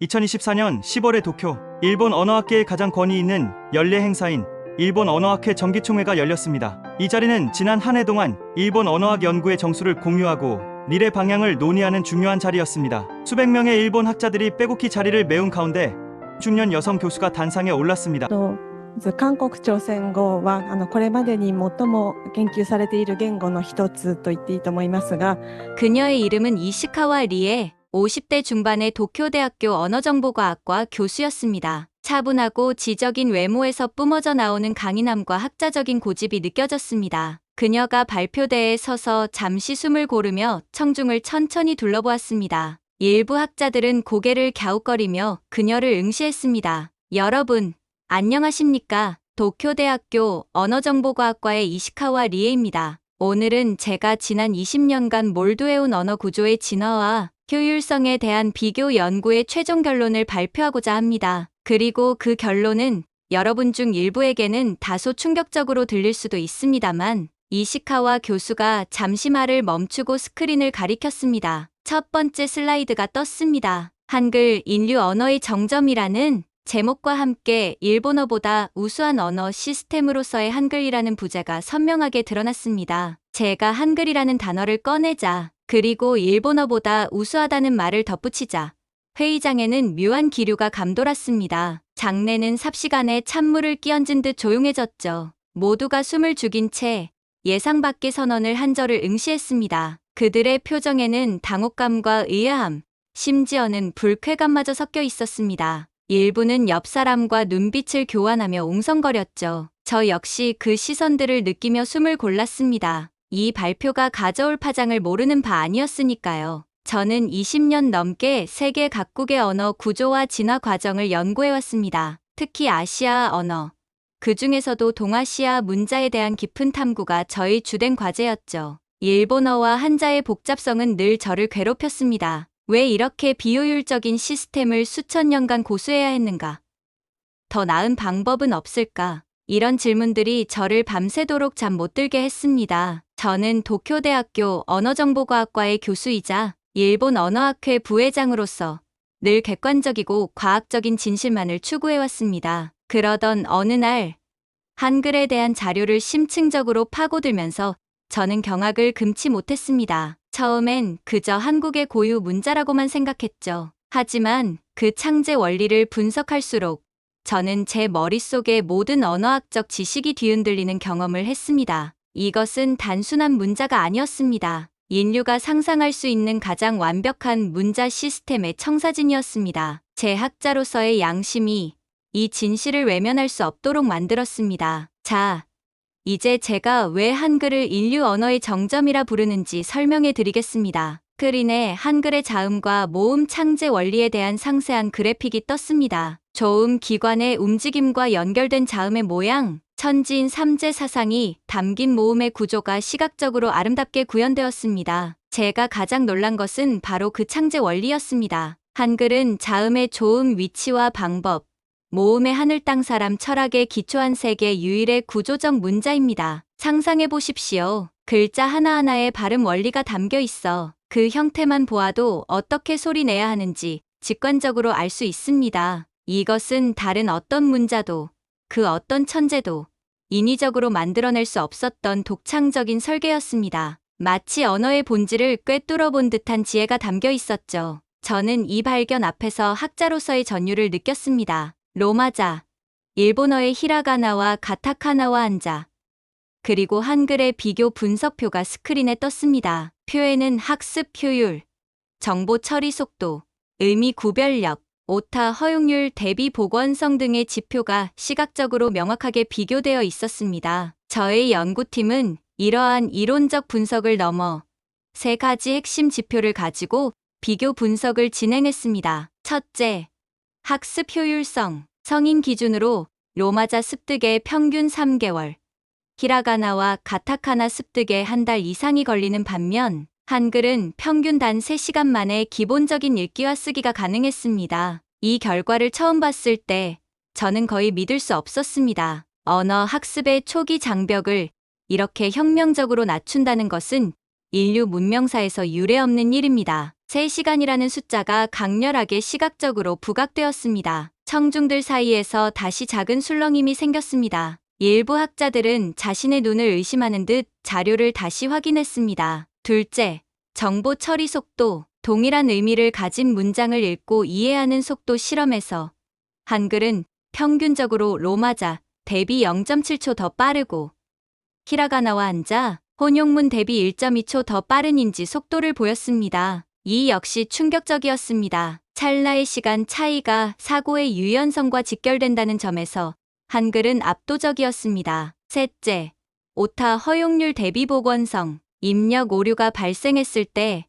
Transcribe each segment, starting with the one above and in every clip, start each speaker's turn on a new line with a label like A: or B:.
A: 2024년 10월에 도쿄, 일본 언어학계의 가장 권위 있는 연례 행사인 일본 언어학회 정기총회가 열렸습니다. 이 자리는 지난 한 해 동안 일본 언어학 연구의 정수를 공유하고 미래 방향을 논의하는 중요한 자리였습니다. 수백 명의 일본 학자들이 빼곡히 자리를 메운 가운데 중년 여성 교수가 단상에 올랐습니다.
B: 韓国朝鮮語はこれまでに最も研究されている言語の一つと言っていいと思いますが
C: 그녀의 이름은 이시카와 리에 50대 중반의 도쿄대학교 언어정보과학과 교수였습니다. 차분하고 지적인 외모에서 뿜어져 나오는 강인함과 학자적인 고집이 느껴졌습니다. 그녀가 발표대에 서서 잠시 숨을 고르며 청중을 천천히 둘러보았습니다. 일부 학자들은 고개를 갸웃거리며 그녀를 응시했습니다. 여러분, 안녕하십니까? 도쿄대학교 언어정보과학과의 이시카와 리에입니다. 오늘은 제가 지난 20년간 몰두해온 언어 구조의 진화와 효율성에 대한 비교 연구의 최종 결론을 발표하고자 합니다. 그리고 그 결론은 여러분 중 일부에게는 다소 충격적으로 들릴 수도 있습니다만 이시카와 교수가 잠시 말을 멈추고 스크린을 가리켰습니다. 첫 번째 슬라이드가 떴습니다. 한글 인류 언어의 정점이라는 제목과 함께 일본어보다 우수한 언어 시스템으로서의 한글이라는 부제가 선명하게 드러났습니다. 제가 한글이라는 단어를 꺼내자 그리고 일본어보다 우수하다는 말을 덧붙이자 회의장에는 묘한 기류가 감돌았습니다. 장내는 삽시간에 찬물을 끼얹은 듯 조용해졌죠. 모두가 숨을 죽인 채 예상 밖의 선언을 한 저를 응시했습니다. 그들의 표정에는 당혹감과 의아함, 심지어는 불쾌감마저 섞여 있었습니다. 일부는 옆 사람과 눈빛을 교환하며 웅성거렸죠. 저 역시 그 시선들을 느끼며 숨을 골랐습니다. 이 발표가 가져올 파장을 모르는 바 아니었으니까요. 저는 20년 넘게 세계 각국의 언어 구조와 진화 과정을 연구해왔습니다. 특히 아시아 언어, 그 중에서도 동아시아 문자에 대한 깊은 탐구가 저의 주된 과제였죠. 일본어와 한자의 복잡성은 늘 저를 괴롭혔습니다. 왜 이렇게 비효율적인 시스템을 수천 년간 고수해야 했는가? 더 나은 방법은 없을까? 이런 질문들이 저를 밤새도록 잠 못 들게 했습니다. 저는 도쿄대학교 언어정보과학과의 교수이자 일본 언어학회 부회장으로서 늘 객관적이고 과학적인 진실만을 추구해왔습니다. 그러던 어느 날 한글에 대한 자료를 심층적으로 파고들면서 저는 경악을 금치 못했습니다. 처음엔 그저 한국의 고유 문자라고만 생각했죠. 하지만 그 창제 원리를 분석할수록 저는 제 머릿속의 모든 언어학적 지식이 뒤흔들리는 경험을 했습니다. 이것은 단순한 문자가 아니었습니다. 인류가 상상할 수 있는 가장 완벽한 문자 시스템의 청사진이었습니다. 제 학자로서의 양심이 이 진실을 외면할 수 없도록 만들었습니다. 자, 이제 제가 왜 한글을 인류 언어의 정점이라 부르는지 설명해 드리겠습니다. 스크린에 한글의 자음과 모음 창제 원리에 대한 상세한 그래픽이 떴습니다. 조음 기관의 움직임과 연결된 자음의 모양, 천지인 삼재 사상이 담긴 모음의 구조가 시각적으로 아름답게 구현되었습니다. 제가 가장 놀란 것은 바로 그 창제 원리였습니다. 한글은 자음의 조음 위치와 방법, 모음의 하늘 땅 사람 철학에 기초한 세계 유일의 구조적 문자입니다. 상상해 보십시오. 글자 하나하나에 발음 원리가 담겨 있어 그 형태만 보아도 어떻게 소리 내야 하는지 직관적으로 알 수 있습니다. 이것은 다른 어떤 문자도 그 어떤 천재도 인위적으로 만들어낼 수 없었던 독창적인 설계였습니다. 마치 언어의 본질을 꿰뚫어 본 듯한 지혜가 담겨 있었죠. 저는 이 발견 앞에서 학자로서의 전율을 느꼈습니다. 로마자, 일본어의 히라가나와 가타카나와 한자, 그리고 한글의 비교 분석표가 스크린에 떴습니다. 표에는 학습 효율, 정보 처리 속도, 의미 구별력, 오타 허용률 대비 복원성 등의 지표가 시각적으로 명확하게 비교되어 있었습니다. 저의 연구팀은 이러한 이론적 분석을 넘어 세 가지 핵심 지표를 가지고 비교 분석을 진행했습니다. 첫째, 학습 효율성. 성인 기준으로 로마자 습득에 평균 3개월, 히라가나와 가타카나 습득에 한 달 이상이 걸리는 반면 한글은 평균 단 3시간 만에 기본적인 읽기와 쓰기가 가능했습니다. 이 결과를 처음 봤을 때 저는 거의 믿을 수 없었습니다. 언어 학습의 초기 장벽을 이렇게 혁명적으로 낮춘다는 것은 인류 문명사에서 유례없는 일입니다. 3시간이라는 숫자가 강렬하게 시각적으로 부각되었습니다. 청중들 사이에서 다시 작은 술렁임이 생겼습니다. 일부 학자들은 자신의 눈을 의심하는 듯 자료를 다시 확인했습니다. 둘째, 정보 처리 속도. 동일한 의미를 가진 문장을 읽고 이해하는 속도 실험에서 한글은 평균적으로 로마자 대비 0.7초 더 빠르고 히라가나와 한자, 혼용문 대비 1.2초 더 빠른 인지 속도를 보였습니다. 이 역시 충격적이었습니다. 찰나의 시간 차이가 사고의 유연성과 직결된다는 점에서 한글은 압도적이었습니다. 셋째, 오타 허용률 대비 복원성. 입력 오류가 발생했을 때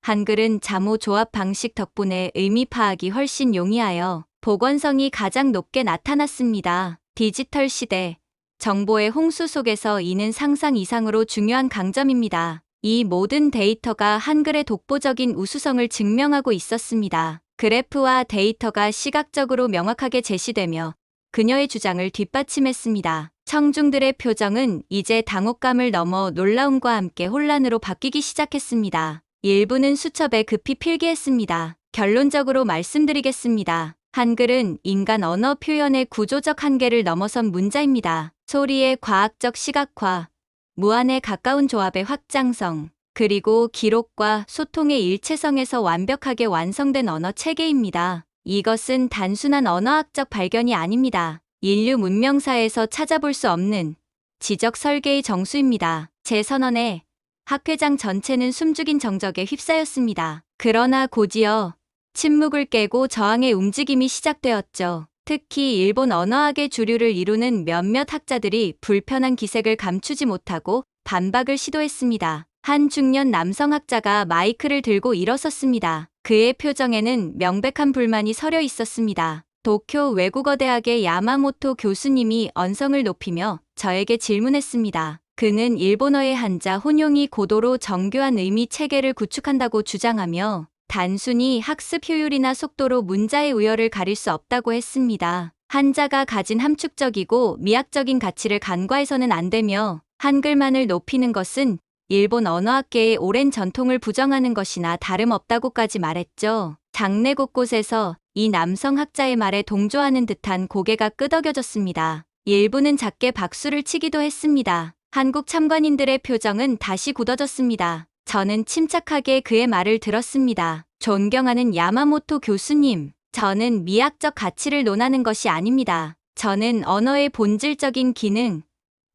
C: 한글은 자모 조합 방식 덕분에 의미 파악이 훨씬 용이하여 복원성이 가장 높게 나타났습니다. 디지털 시대, 정보의 홍수 속에서 이는 상상 이상으로 중요한 강점입니다. 이 모든 데이터가 한글의 독보적인 우수성을 증명하고 있었습니다. 그래프와 데이터가 시각적으로 명확하게 제시되며 그녀의 주장을 뒷받침했습니다. 청중들의 표정은 이제 당혹감을 넘어 놀라움과 함께 혼란으로 바뀌기 시작했습니다. 일부는 수첩에 급히 필기했습니다. 결론적으로 말씀드리겠습니다. 한글은 인간 언어 표현의 구조적 한계를 넘어선 문자입니다. 소리의 과학적 시각화, 무한에 가까운 조합의 확장성, 그리고 기록과 소통의 일체성에서 완벽하게 완성된 언어 체계입니다. 이것은 단순한 언어학적 발견이 아닙니다. 인류 문명사에서 찾아볼 수 없는 지적 설계의 정수입니다. 제 선언에 학회장 전체는 숨죽인 정적에 휩싸였습니다. 그러나 곧이어 침묵을 깨고 저항의 움직임이 시작되었죠. 특히 일본 언어학의 주류를 이루는 몇몇 학자들이 불편한 기색을 감추지 못하고 반박을 시도했습니다. 한 중년 남성 학자가 마이크를 들고 일어섰습니다. 그의 표정에는 명백한 불만이 서려 있었습니다. 도쿄 외국어대학의 야마모토 교수님이 언성을 높이며 저에게 질문했습니다. 그는 일본어의 한자 혼용이 고도로 정교한 의미 체계를 구축한다고 주장하며 단순히 학습 효율이나 속도로 문자의 우열을 가릴 수 없다고 했습니다. 한자가 가진 함축적이고 미학적인 가치를 간과해서는 안 되며 한글만을 높이는 것은 일본 언어학계의 오랜 전통을 부정하는 것이나 다름없다고까지 말했죠. 장내 곳곳에서 이 남성 학자의 말에 동조하는 듯한 고개가 끄덕여졌습니다. 일부는 작게 박수를 치기도 했습니다. 한국 참관인들의 표정은 다시 굳어졌습니다. 저는 침착하게 그의 말을 들었습니다. 존경하는 야마모토 교수님, 저는 미학적 가치를 논하는 것이 아닙니다. 저는 언어의 본질적인 기능,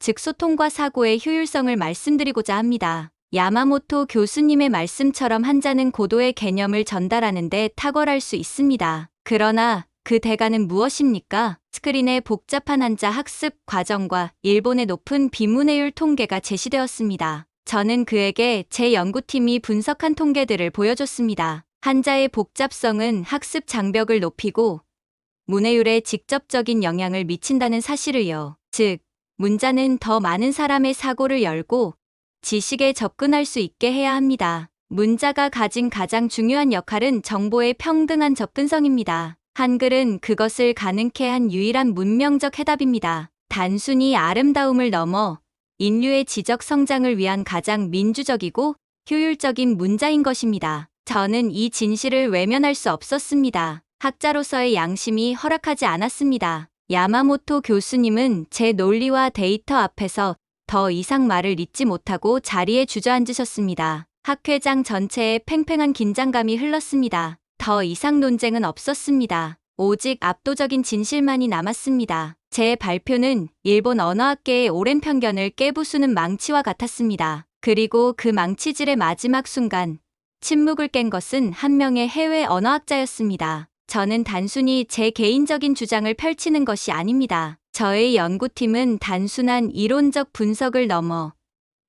C: 즉 소통과 사고의 효율성을 말씀드리고자 합니다. 야마모토 교수님의 말씀처럼 한자는 고도의 개념을 전달하는 데 탁월할 수 있습니다. 그러나 그 대가는 무엇입니까? 스크린에 복잡한 한자 학습 과정과 일본의 높은 비문해율 통계가 제시되었습니다. 저는 그에게 제 연구팀이 분석한 통계들을 보여줬습니다. 한자의 복잡성은 학습 장벽을 높이고 문해율에 직접적인 영향을 미친다는 사실을요. 즉, 문자는 더 많은 사람의 사고를 열고 지식에 접근할 수 있게 해야 합니다. 문자가 가진 가장 중요한 역할은 정보의 평등한 접근성입니다. 한글은 그것을 가능케 한 유일한 문명적 해답입니다. 단순히 아름다움을 넘어 인류의 지적 성장을 위한 가장 민주적이고 효율적인 문자인 것입니다. 저는 이 진실을 외면할 수 없었습니다. 학자로서의 양심이 허락하지 않았습니다. 야마모토 교수님은 제 논리와 데이터 앞에서 더 이상 말을 잇지 못하고 자리에 주저앉으셨습니다. 학회장 전체에 팽팽한 긴장감이 흘렀습니다. 더 이상 논쟁은 없었습니다. 오직 압도적인 진실만이 남았습니다. 제 발표는 일본 언어학계의 오랜 편견을 깨부수는 망치와 같았습니다. 그리고 그 망치질의 마지막 순간, 침묵을 깬 것은 한 명의 해외 언어학자였습니다. 저는 단순히 제 개인적인 주장을 펼치는 것이 아닙니다. 저의 연구팀은 단순한 이론적 분석을 넘어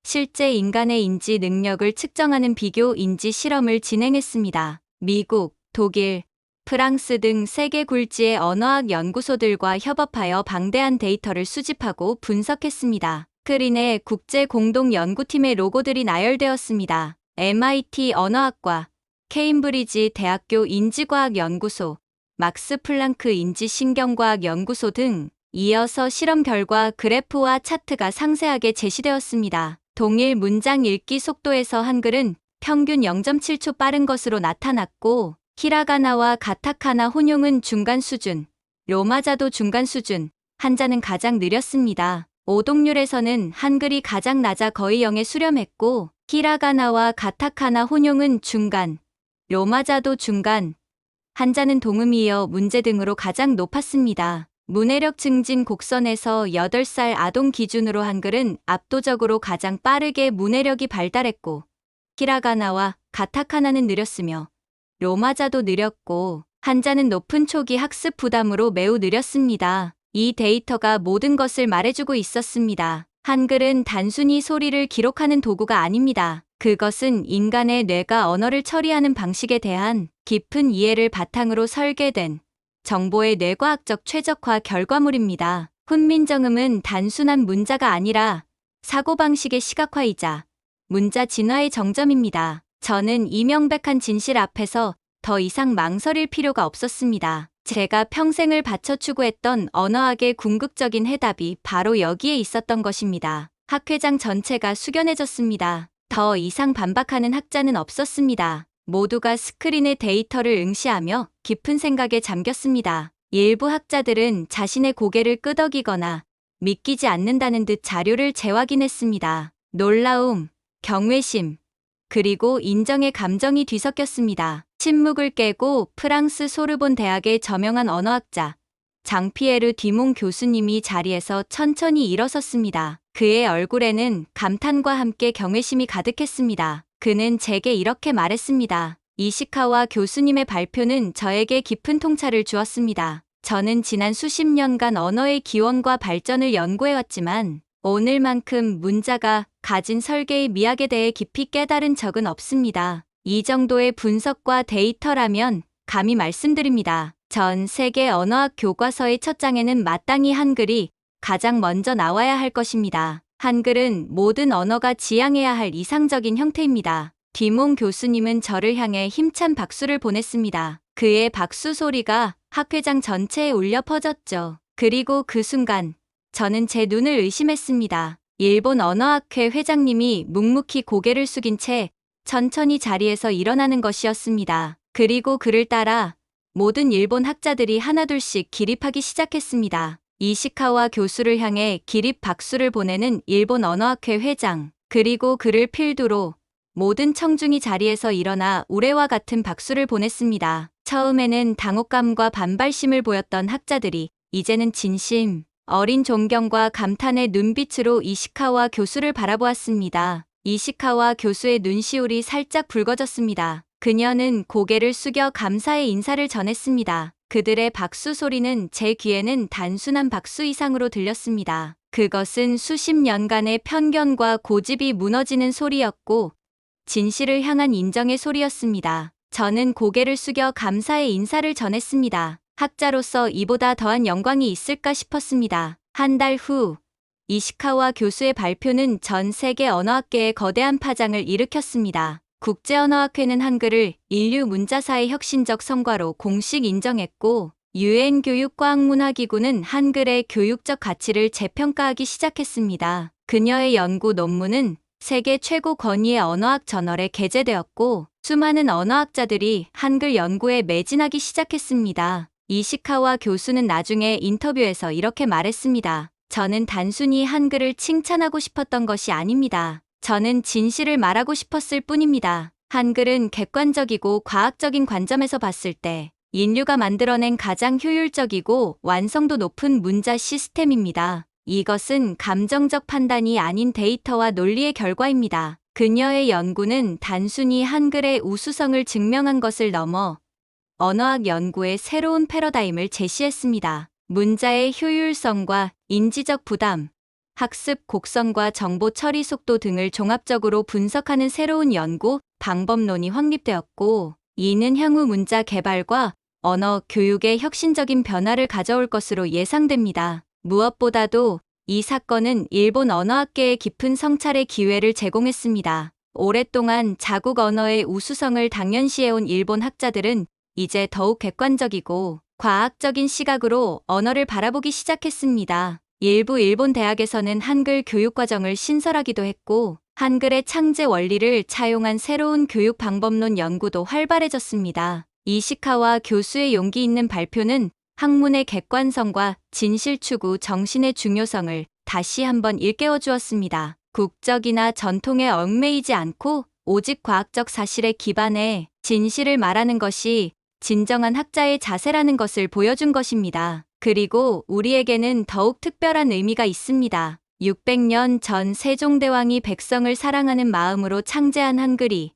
C: 실제 인간의 인지 능력을 측정하는 비교 인지 실험을 진행했습니다. 미국, 독일, 프랑스 등 세계 굴지의 언어학 연구소들과 협업하여 방대한 데이터를 수집하고 분석했습니다. 스크린에 국제 공동 연구팀의 로고들이 나열되었습니다. MIT 언어학과, 케임브리지 대학교 인지과학연구소, 막스 플랑크 인지신경과학연구소 등 이어서 실험 결과 그래프와 차트가 상세하게 제시되었습니다. 동일 문장 읽기 속도에서 한글은 평균 0.7초 빠른 것으로 나타났고, 히라가나와 가타카나 혼용은 중간 수준, 로마자도 중간 수준, 한자는 가장 느렸습니다. 오독률에서는 한글이 가장 낮아 거의 0에 수렴했고, 히라가나와 가타카나 혼용은 중간, 로마자도 중간, 한자는 동음이어 문제 등으로 가장 높았습니다. 문해력 증진 곡선에서 8살 아동 기준으로 한글은 압도적으로 가장 빠르게 문해력이 발달했고, 히라가나와 가타카나는 느렸으며, 로마자도 느렸고, 한자는 높은 초기 학습 부담으로 매우 느렸습니다. 이 데이터가 모든 것을 말해주고 있었습니다. 한글은 단순히 소리를 기록하는 도구가 아닙니다. 그것은 인간의 뇌가 언어를 처리하는 방식에 대한 깊은 이해를 바탕으로 설계된 정보의 뇌과학적 최적화 결과물입니다. 훈민정음은 단순한 문자가 아니라 사고방식의 시각화이자 문자 진화의 정점입니다. 저는 이 명백한 진실 앞에서 더 이상 망설일 필요가 없었습니다. 제가 평생을 바쳐 추구했던 언어학의 궁극적인 해답이 바로 여기에 있었던 것입니다. 학회장 전체가 숙연해졌습니다. 더 이상 반박하는 학자는 없었습니다. 모두가 스크린의 데이터를 응시하며 깊은 생각에 잠겼습니다. 일부 학자들은 자신의 고개를 끄덕이거나 믿기지 않는다는 듯 자료를 재확인했습니다. 놀라움, 경외심, 그리고 인정의 감정이 뒤섞였습니다. 침묵을 깨고 프랑스 소르본 대학의 저명한 언어학자 장피에르 뒤몽 교수님이 자리에서 천천히 일어섰습니다. 그의 얼굴에는 감탄과 함께 경외심이 가득했습니다. 그는 제게 이렇게 말했습니다. 이시카와 교수님의 발표는 저에게 깊은 통찰을 주었습니다. 저는 지난 수십 년간 언어의 기원과 발전을 연구해왔지만 오늘만큼 문자가 가진 설계의 미학에 대해 깊이 깨달은 적은 없습니다. 이 정도의 분석과 데이터라면 감히 말씀드립니다. 전 세계 언어학 교과서의 첫 장에는 마땅히 한글이 가장 먼저 나와야 할 것입니다. 한글은 모든 언어가 지향해야 할 이상적인 형태입니다. 뒤몽 교수님은 저를 향해 힘찬 박수를 보냈습니다. 그의 박수 소리가 학회장 전체에 울려 퍼졌죠. 그리고 그 순간 저는 제 눈을 의심했습니다. 일본 언어학회 회장님이 묵묵히 고개를 숙인 채 천천히 자리에서 일어나는 것이었습니다. 그리고 그를 따라 모든 일본 학자들이 하나둘씩 기립하기 시작했습니다. 이시카와 교수를 향해 기립 박수를 보내는 일본 언어학회 회장, 그리고 그를 필두로 모든 청중이 자리에서 일어나 우레와 같은 박수를 보냈습니다. 처음에는 당혹감과 반발심을 보였던 학자들이 이제는 진심, 어린 존경과 감탄의 눈빛으로 이시카와 교수를 바라보았습니다. 이시카와 교수의 눈시울이 살짝 붉어졌습니다. 그녀는 고개를 숙여 감사의 인사를 전했습니다. 그들의 박수 소리는 제 귀에는 단순한 박수 이상으로 들렸습니다. 그것은 수십 년간의 편견과 고집이 무너지는 소리였고 진실을 향한 인정의 소리였습니다. 저는 고개를 숙여 감사의 인사를 전했습니다. 학자로서 이보다 더한 영광이 있을까 싶었습니다. 한 달 후, 이시카와 교수의 발표는 전 세계 언어학계에 거대한 파장을 일으켰습니다. 국제언어학회는 한글을 인류 문자사의 혁신적 성과로 공식 인정했고, UN 교육과학문화기구는 한글의 교육적 가치를 재평가하기 시작했습니다. 그녀의 연구 논문은 세계 최고 권위의 언어학 저널에 게재되었고, 수많은 언어학자들이 한글 연구에 매진하기 시작했습니다. 이시카와 교수는 나중에 인터뷰에서 이렇게 말했습니다. 저는 단순히 한글을 칭찬하고 싶었던 것이 아닙니다. 저는 진실을 말하고 싶었을 뿐입니다. 한글은 객관적이고 과학적인 관점에서 봤을 때 인류가 만들어낸 가장 효율적이고 완성도 높은 문자 시스템입니다. 이것은 감정적 판단이 아닌 데이터와 논리의 결과입니다. 그녀의 연구는 단순히 한글의 우수성을 증명한 것을 넘어 언어학 연구의 새로운 패러다임을 제시했습니다. 문자의 효율성과 인지적 부담, 학습 곡선과 정보 처리 속도 등을 종합적으로 분석하는 새로운 연구 방법론이 확립되었고, 이는 향후 문자 개발과 언어 교육의 혁신적인 변화를 가져올 것으로 예상됩니다. 무엇보다도 이 사건은 일본 언어학계에 깊은 성찰의 기회를 제공했습니다. 오랫동안 자국 언어의 우수성을 당연시해온 일본 학자들은 이제 더욱 객관적이고 과학적인 시각으로 언어를 바라보기 시작했습니다. 일부 일본 대학에서는 한글 교육과정을 신설하기도 했고, 한글의 창제 원리를 차용한 새로운 교육 방법론 연구도 활발해졌습니다. 이시카와 교수의 용기 있는 발표는 학문의 객관성과 진실 추구 정신의 중요성을 다시 한번 일깨워 주었습니다. 국적이나 전통에 얽매이지 않고 오직 과학적 사실에 기반해 진실을 말하는 것이 진정한 학자의 자세라는 것을 보여준 것입니다. 그리고 우리에게는 더욱 특별한 의미가 있습니다. 600년 전 세종대왕이 백성을 사랑하는 마음으로 창제한 한글이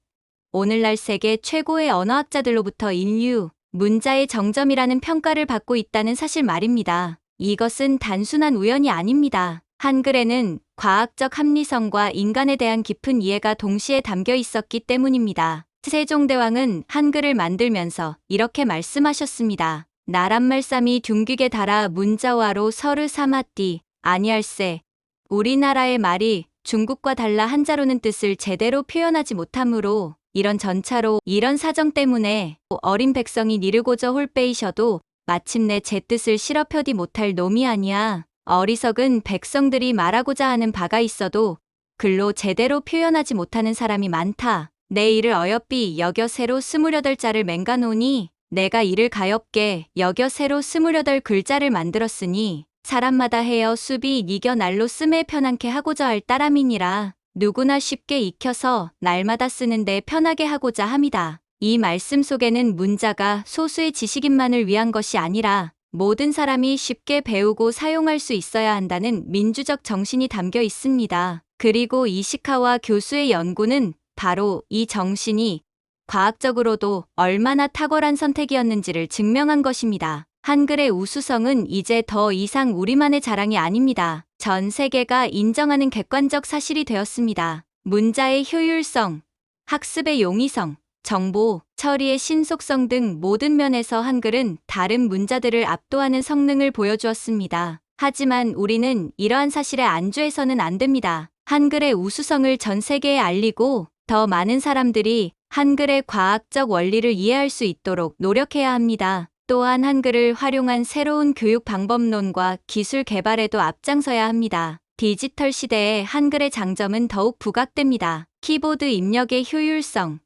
C: 오늘날 세계 최고의 언어학자들로부터 인류, 문자의 정점이라는 평가를 받고 있다는 사실 말입니다. 이것은 단순한 우연이 아닙니다. 한글에는 과학적 합리성과 인간에 대한 깊은 이해가 동시에 담겨 있었기 때문입니다. 세종대왕은 한글을 만들면서 이렇게 말씀하셨습니다. 나란말삼이 둥귀게 달아 문자와로 서르 삼았디 아니할세. 우리나라의 말이 중국과 달라 한자로는 뜻을 제대로 표현하지 못하므로 이런 전차로 이런 사정 때문에 어린 백성이 니르고저 홀빼이셔도 마침내 제 뜻을 실어 펴디 못할 놈이 아니야. 어리석은 백성들이 말하고자 하는 바가 있어도 글로 제대로 표현하지 못하는 사람이 많다. 내 이를 어여삐 여겨 새로 28자를 맹가노니 내가 이를 가엾게 여겨 새로 28글자를 만들었으니 사람마다 헤어 수비 니겨 날로 씀에 편안케 하고자 할 따름이니라. 누구나 쉽게 익혀서 날마다 쓰는데 편하게 하고자 함이다. 이 말씀 속에는 문자가 소수의 지식인만을 위한 것이 아니라 모든 사람이 쉽게 배우고 사용할 수 있어야 한다는 민주적 정신이 담겨 있습니다. 그리고 이시카와 교수의 연구는 바로 이 정신이 과학적으로도 얼마나 탁월한 선택이었는지를 증명한 것입니다. 한글의 우수성은 이제 더 이상 우리만의 자랑이 아닙니다. 전 세계가 인정하는 객관적 사실이 되었습니다. 문자의 효율성, 학습의 용이성, 정보, 처리의 신속성 등 모든 면에서 한글은 다른 문자들을 압도하는 성능을 보여주었습니다. 하지만 우리는 이러한 사실에 안주해서는 안 됩니다. 한글의 우수성을 전 세계에 알리고 더 많은 사람들이 한글의 과학적 원리를 이해할 수 있도록 노력해야 합니다. 또한 한글을 활용한 새로운 교육 방법론과 기술 개발에도 앞장서야 합니다. 디지털 시대에 한글의 장점은 더욱 부각됩니다. 키보드 입력의 효율성,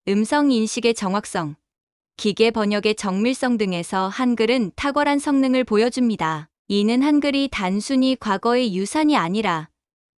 C: 음성 인식의 정확성, 기계 번역의 정밀성 등에서 한글은 탁월한 성능을 보여줍니다. 이는 한글이 단순히 과거의 유산이 아니라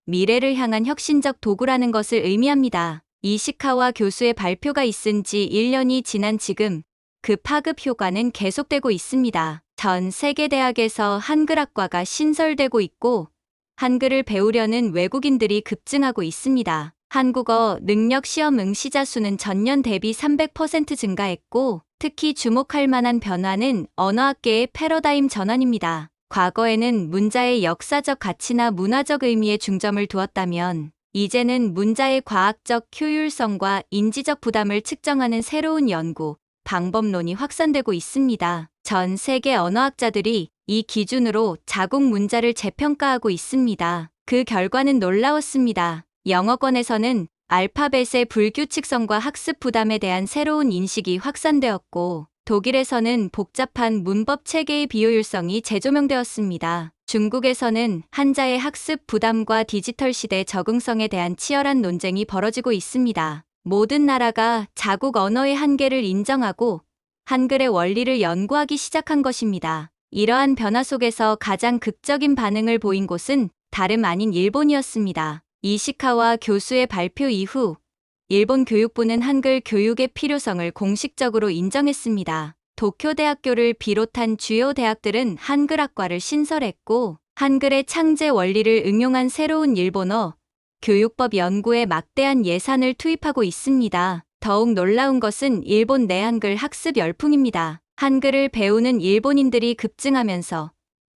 C: 미래를 향한 혁신적 도구라는 것을 의미합니다. 이시카와 교수의 발표가 있은 지 1년이 지난 지금 그 파급 효과는 계속되고 있습니다. 전 세계 대학에서 한글학과가 신설되고 있고 한글을 배우려는 외국인들이 급증하고 있습니다. 한국어 능력 시험 응시자 수는 전년 대비 300% 증가했고 특히 주목할 만한 변화는 언어학계의 패러다임 전환입니다. 과거에는 문자의 역사적 가치나 문화적 의미에 중점을 두었다면 이제는 문자의 과학적 효율성과 인지적 부담을 측정하는 새로운 연구, 방법론이 확산되고 있습니다. 전 세계 언어학자들이 이 기준으로 자국 문자를 재평가하고 있습니다. 그 결과는 놀라웠습니다. 영어권에서는 알파벳의 불규칙성과 학습 부담에 대한 새로운 인식이 확산되었고 독일에서는 복잡한 문법 체계의 비효율성이 재조명되었습니다. 중국에서는 한자의 학습 부담과 디지털 시대 적응성에 대한 치열한 논쟁이 벌어지고 있습니다. 모든 나라가 자국 언어의 한계를 인정하고 한글의 원리를 연구하기 시작한 것입니다. 이러한 변화 속에서 가장 극적인 반응을 보인 곳은 다름 아닌 일본이었습니다. 이시카와 교수의 발표 이후 일본 교육부는 한글 교육의 필요성을 공식적으로 인정했습니다. 도쿄대학교를 비롯한 주요 대학들은 한글학과를 신설했고 한글의 창제 원리를 응용한 새로운 일본어 교육법 연구에 막대한 예산을 투입하고 있습니다. 더욱 놀라운 것은 일본 내 한글 학습 열풍입니다. 한글을 배우는 일본인들이 급증하면서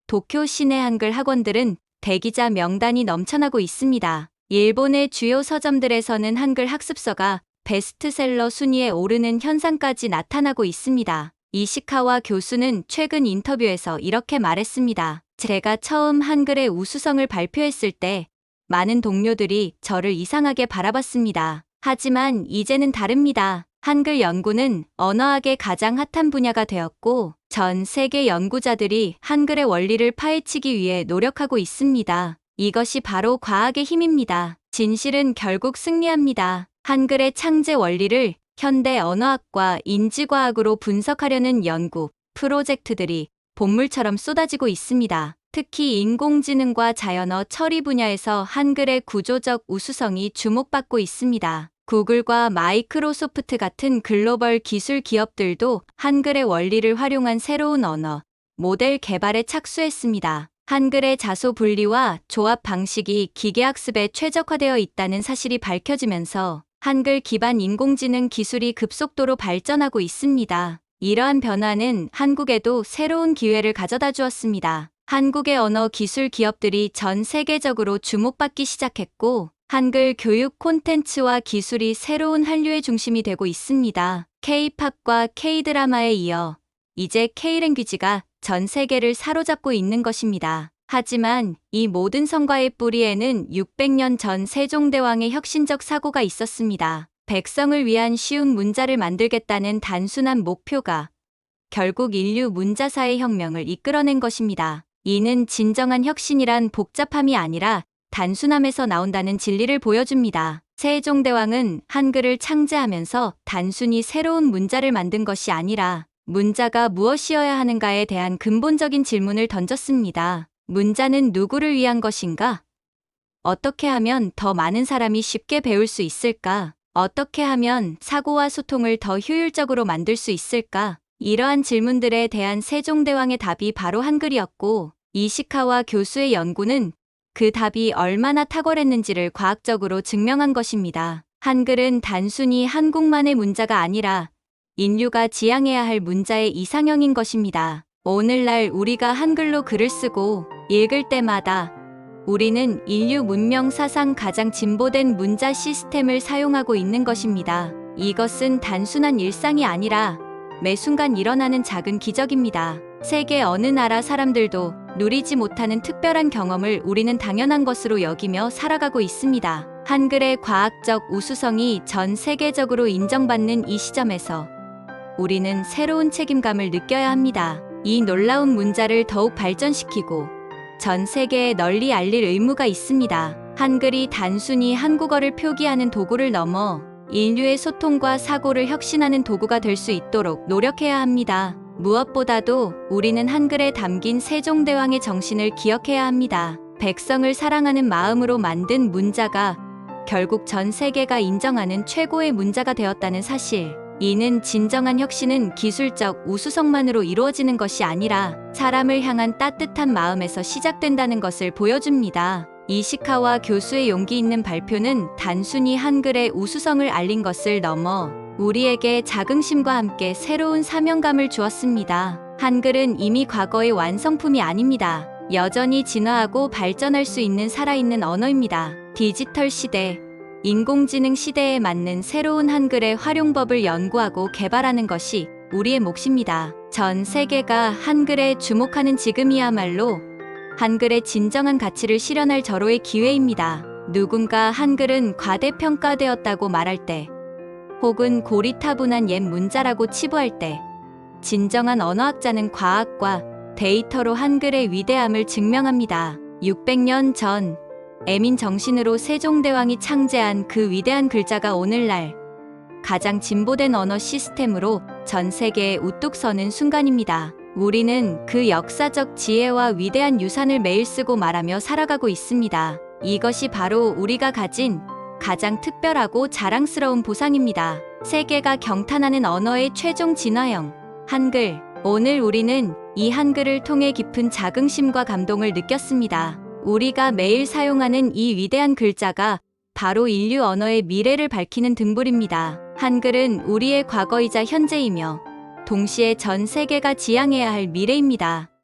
C: 도쿄 시내 한글 학원들은 대기자 명단이 넘쳐나고 있습니다. 일본의 주요 서점들에서는 한글 학습서가 베스트셀러 순위에 오르는 현상까지 나타나고 있습니다. 이시카와 교수는 최근 인터뷰에서 이렇게 말했습니다. 제가 처음 한글의 우수성을 발표했을 때 많은 동료들이 저를 이상하게 바라봤습니다. 하지만 이제는 다릅니다. 한글 연구는 언어학의 가장 핫한 분야가 되었고 전 세계 연구자들이 한글의 원리를 파헤치기 위해 노력하고 있습니다. 이것이 바로 과학의 힘입니다. 진실은 결국 승리합니다. 한글의 창제 원리를 현대 언어학과 인지과학으로 분석하려는 연구, 프로젝트들이 본물처럼 쏟아지고 있습니다. 특히 인공지능과 자연어 처리 분야에서 한글의 구조적 우수성이 주목받고 있습니다. 구글과 마이크로소프트 같은 글로벌 기술 기업들도 한글의 원리를 활용한 새로운 언어, 모델 개발에 착수했습니다. 한글의 자소 분리와 조합 방식이 기계학습에 최적화되어 있다는 사실이 밝혀지면서 한글 기반 인공지능 기술이 급속도로 발전하고 있습니다. 이러한 변화는 한국에도 새로운 기회를 가져다 주었습니다. 한국의 언어 기술 기업들이 전 세계적으로 주목받기 시작했고, 한글 교육 콘텐츠와 기술이 새로운 한류의 중심이 되고 있습니다. K-팝과 K-드라마에 이어 이제 K-랭귀지가 전 세계를 사로잡고 있는 것입니다. 하지만 이 모든 성과의 뿌리에는 600년 전 세종대왕의 혁신적 사고가 있었습니다. 백성을 위한 쉬운 문자를 만들겠다는 단순한 목표가 결국 인류 문자사의 혁명을 이끌어낸 것입니다. 이는 진정한 혁신이란 복잡함이 아니라 단순함에서 나온다는 진리를 보여줍니다. 세종대왕은 한글을 창제하면서 단순히 새로운 문자를 만든 것이 아니라 문자가 무엇이어야 하는가에 대한 근본적인 질문을 던졌습니다. 문자는 누구를 위한 것인가? 어떻게 하면 더 많은 사람이 쉽게 배울 수 있을까? 어떻게 하면 사고와 소통을 더 효율적으로 만들 수 있을까? 이러한 질문들에 대한 세종대왕의 답이 바로 한글이었고, 이시카와 교수의 연구는 그 답이 얼마나 탁월했는지를 과학적으로 증명한 것입니다. 한글은 단순히 한국만의 문자가 아니라 인류가 지향해야 할 문자의 이상형인 것입니다. 오늘날 우리가 한글로 글을 쓰고 읽을 때마다 우리는 인류 문명 사상 가장 진보된 문자 시스템을 사용하고 있는 것입니다. 이것은 단순한 일상이 아니라 매 순간 일어나는 작은 기적입니다. 세계 어느 나라 사람들도 누리지 못하는 특별한 경험을 우리는 당연한 것으로 여기며 살아가고 있습니다. 한글의 과학적 우수성이 전 세계적으로 인정받는 이 시점에서 우리는 새로운 책임감을 느껴야 합니다. 이 놀라운 문자를 더욱 발전시키고 전 세계에 널리 알릴 의무가 있습니다. 한글이 단순히 한국어를 표기하는 도구를 넘어 인류의 소통과 사고를 혁신하는 도구가 될 수 있도록 노력해야 합니다. 무엇보다도 우리는 한글에 담긴 세종대왕의 정신을 기억해야 합니다. 백성을 사랑하는 마음으로 만든 문자가 결국 전 세계가 인정하는 최고의 문자가 되었다는 사실. 이는 진정한 혁신은 기술적 우수성만으로 이루어지는 것이 아니라 사람을 향한 따뜻한 마음에서 시작된다는 것을 보여줍니다. 이시카와 교수의 용기 있는 발표는 단순히 한글의 우수성을 알린 것을 넘어 우리에게 자긍심과 함께 새로운 사명감을 주었습니다. 한글은 이미 과거의 완성품이 아닙니다. 여전히 진화하고 발전할 수 있는 살아있는 언어입니다. 디지털 시대, 인공지능 시대에 맞는 새로운 한글의 활용법을 연구하고 개발하는 것이 우리의 몫입니다. 전 세계가 한글에 주목하는 지금이야말로 한글의 진정한 가치를 실현할 절호의 기회입니다. 누군가 한글은 과대평가되었다고 말할 때, 혹은 고리타분한 옛 문자라고 치부할 때, 진정한 언어학자는 과학과 데이터로 한글의 위대함을 증명합니다. 600년 전 애민 정신으로 세종대왕이 창제한 그 위대한 글자가 오늘날 가장 진보된 언어 시스템으로 전 세계에 우뚝 서는 순간입니다. 우리는 그 역사적 지혜와 위대한 유산을 매일 쓰고 말하며 살아가고 있습니다. 이것이 바로 우리가 가진 가장 특별하고 자랑스러운 보상입니다. 세계가 경탄하는 언어의 최종 진화형, 한글. 오늘 우리는 이 한글을 통해 깊은 자긍심과 감동을 느꼈습니다. 우리가 매일 사용하는 이 위대한 글자가 바로 인류 언어의 미래를 밝히는 등불입니다. 한글은 우리의 과거이자 현재이며 동시에 전 세계가 지향해야 할 미래입니다.